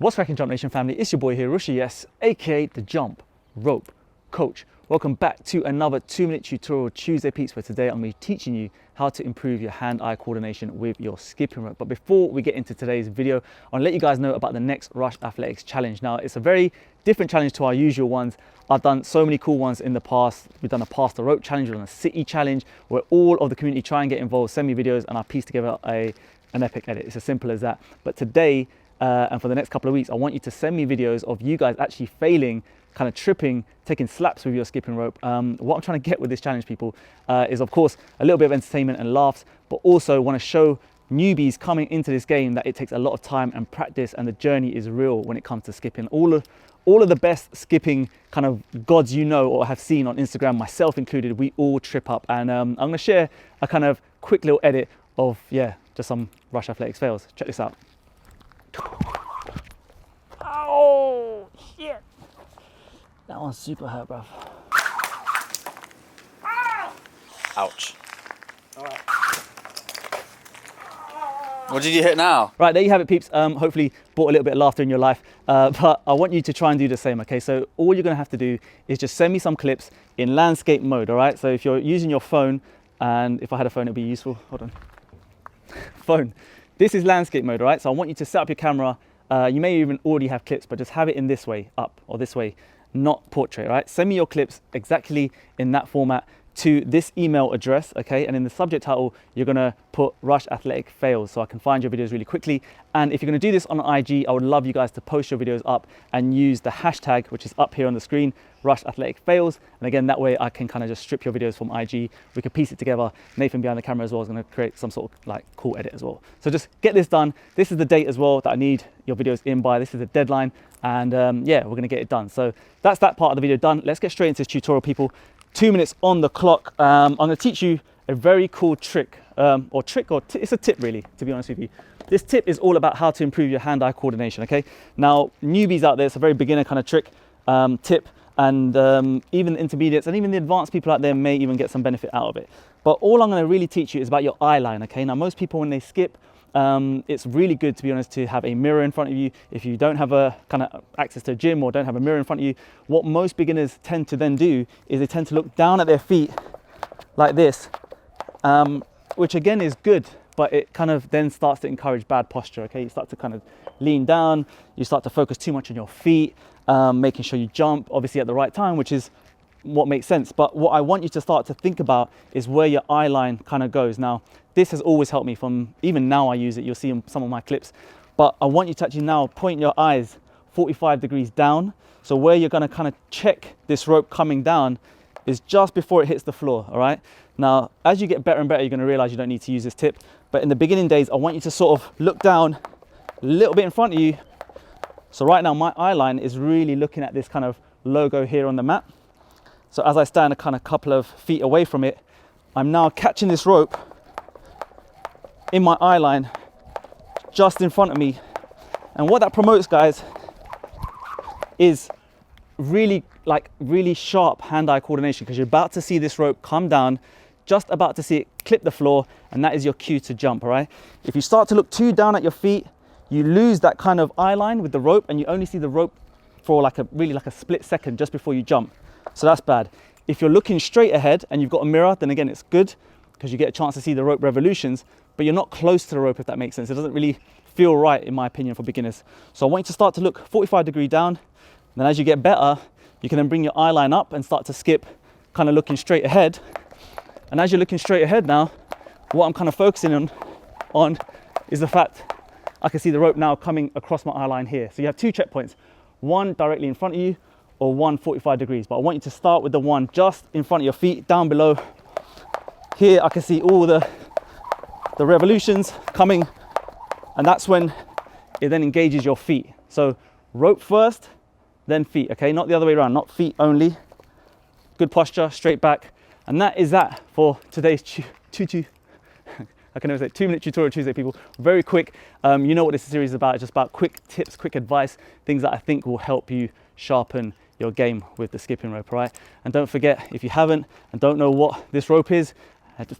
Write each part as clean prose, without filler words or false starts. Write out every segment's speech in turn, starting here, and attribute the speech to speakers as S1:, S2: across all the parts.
S1: What's cracking, Jump Nation family? It's your boy here, Rushy, yes, aka the Jump Rope Coach. Welcome back to another 2-minute tutorial Tuesday peeps, where today I'm going to be teaching you how to improve your hand-eye coordination with your skipping rope. But before we get into today's video, I want to let you guys know about the next Rush Athletics challenge. Now, it's a very different challenge to our usual ones. I've done so many cool ones in the past. We've done a Pass the Rope challenge, we've done a City challenge, where all of the community try and get involved, send me videos, and I piece together an epic edit. It's as simple as that. But today, and for the next couple of weeks, I want you to send me videos of you guys actually failing, kind of tripping, taking slaps with your skipping rope. What I'm trying to get with this challenge, people, is of course a little bit of entertainment and laughs, but also want to show newbies coming into this game that it takes a lot of time and practice, and the journey is real when it comes to skipping. All of the best skipping kind of gods you know or have seen on Instagram, myself included, we all trip up. And I'm going to share a kind of quick little edit of, yeah, just some Rush Athletics fails. Check this out. Oh, shit. That one's super hurt, bruv.
S2: Ouch. All right. What did you hit now?
S1: Right, there you have it, peeps. Hopefully brought a little bit of laughter in your life, but I want you to try and do the same, okay? So all you're gonna have to do is just send me some clips in landscape mode, all right? So if you're using your phone, and if I had a phone, it'd be useful. Hold on. Phone. This is landscape mode, all right? So I want you to set up your camera. You may even already have clips, but just have it in this way, up, or this way, not portrait, all right? Send me your clips exactly in that format to this email address, okay? And in the subject title, you're gonna put Rush Athletic Fails so I can find your videos really quickly. And if you're gonna do this on IG, I would love you guys to post your videos up and use the hashtag, which is up here on the screen, Rush Athletic Fails. And again, that way I can kind of just strip your videos from IG. We can piece it together. Nathan behind the camera as well is gonna create some sort of like cool edit as well. So just get this done. This is the date as well that I need your videos in by. This is the deadline. And yeah, we're gonna get it done. So that's that part of the video done. Let's get straight into this tutorial, people. 2 minutes on the clock. I'm going to teach you a very cool trick, it's a tip really, to be honest with you. This tip is all about how to improve your hand-eye coordination, okay? Now, newbies out there, it's a very beginner kind of trick, tip, and even the intermediates and even the advanced people out there may even get some benefit out of it. But all I'm going to really teach you is about your eye line, okay? Now, most people when they skip, it's really good, to be honest, to have a mirror in front of you. If you don't have a kind of access to a gym or don't have a mirror in front of you, what most beginners tend to then do is they tend to look down at their feet like this, which again is good, but it kind of then starts to encourage bad posture, okay? You start to kind of lean down, you start to focus too much on your feet, making sure you jump obviously at the right time, which is what makes sense. But what I want you to start to think about is where your eye line kind of goes. Now, this has always helped me from, even now I use it, you'll see in some of my clips, but I want you to actually now point your eyes 45 degrees down. So where you're gonna kind of check this rope coming down is just before it hits the floor, all right? Now, as you get better and better, you're gonna realize you don't need to use this tip. But in the beginning days, I want you to sort of look down a little bit in front of you. So right now, my eye line is really looking at this kind of logo here on the mat. So as I stand a kind of couple of feet away from it, I'm now catching this rope in my eye line just in front of me. And what that promotes, guys, is really sharp hand-eye coordination, because you're about to see this rope come down, just about to see it clip the floor, and that is your cue to jump, all right? If you start to look too down at your feet, you lose that kind of eye line with the rope, and you only see the rope for really like a split second just before you jump. So that's bad. If you're looking straight ahead and you've got a mirror, then again, it's good because you get a chance to see the rope revolutions, but you're not close to the rope, if that makes sense. It doesn't really feel right, in my opinion, for beginners. So I want you to start to look 45 degrees down. And then as you get better, you can then bring your eye line up and start to skip, kind of looking straight ahead. And as you're looking straight ahead now, what I'm kind of focusing on is the fact I can see the rope now coming across my eye line here. So you have two checkpoints, one directly in front of you, or one 45 degrees. But I want you to start with the one just in front of your feet, down below. Here I can see all the revolutions coming, and that's when it then engages your feet. So rope first, then feet, okay? Not the other way around, not feet only. Good posture, straight back. And that is that for today's I can never say 2-minute tutorial Tuesday, people. Very quick. You know what this series is about. It's just about quick tips, quick advice, things that I think will help you sharpen your game with the skipping rope, all right? And don't forget, if you haven't and don't know what this rope is,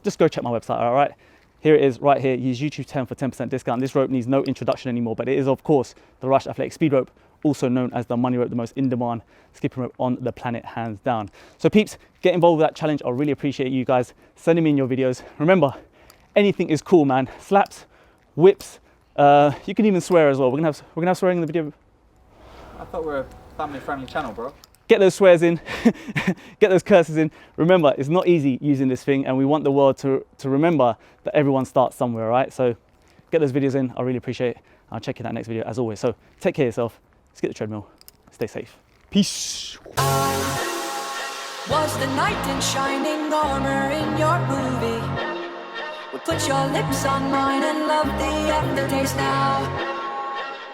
S1: just go check my website, all right? here it is right here. Use YouTube 10 for 10% discount. This rope needs no introduction anymore, but it is of course the Rush Athletic Speed Rope, also known as the money rope, the most in-demand skipping rope on the planet, hands down. So peeps, get involved with that challenge. I really appreciate you guys sending me in your videos. Remember, anything is cool, man. Slaps, whips, you can even swear as well. We're gonna have swearing in the video.
S2: I thought we were a family-friendly channel, bro.
S1: Get those swears in, get those curses in. Remember, it's not easy using this thing, and we want the world to remember that everyone starts somewhere, right? So get those videos in. I really appreciate it. I'll check you in that next video as always. So take care of yourself. Let's get the treadmill. Stay safe. Peace.
S3: Was the knight in shining armor in your movie? Put your lips on mine and love the aftertaste now.